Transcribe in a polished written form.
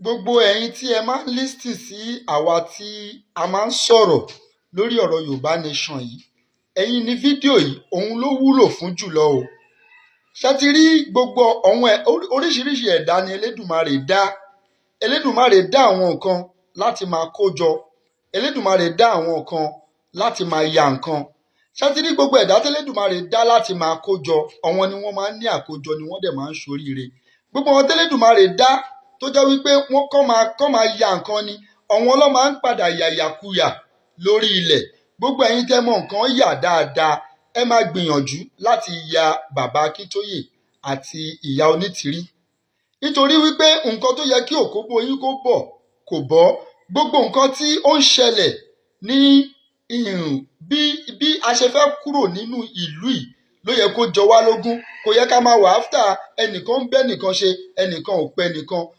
Gbogbo ẹ̀yin tí ẹ máa ń lísìn sí àwa tí a máa ń sọ̀rọ̀ lórí ọ̀rọ̀ Yorùbá Nation yìí, ẹ̀yin ni fídíò yìí òun ló wúlò fún jùlọ o. Ṣé ti rí gbogbo oríṣiríṣi ẹ̀dá ni Elédùmarè dá. Elédùmarè dá àwọn nǹkan láti máa kó jọ. Elédùmarè dá àwọn nǹkan láti máa ya nǹkan. Ṣé ti rí gbogbo ẹ̀dá tí Elédùmarè dá láti máa kó jọ, àwọn ni wọ́n máa ń ní àkójọ ni wọ́n dẹ̀ máa ń ṣoríire. Gbogbo àwọn tí Elédùmarè dá tó jẹ́ wípé wọ́n kọ́ máa ya nǹkan ni, àwọn ló máa ń padà yàyàkuyà lórí ilẹ̀. Gbogbo ẹ̀yin tẹ́ mọ nǹkan yà dáadáa, ẹ máa gbìyànjú láti ya bàbá Akíntóyè àti ìyá Onítìrí. Nítorí wípé nǹkan tó yẹ kí òkóbó yín kó bọ̀ kò bọ́. Gbogbo nǹkan tí ó ń ṣẹlẹ̀ ní bí a ṣe fẹ́ kúrò nínú ìlú yìí ló yẹ kó jọ wá lógún. Kò yẹ ká máa wà áfítà ẹnìkan ń bẹ́ nìkan ṣe, ẹnìkan ò pẹ́ nìkan.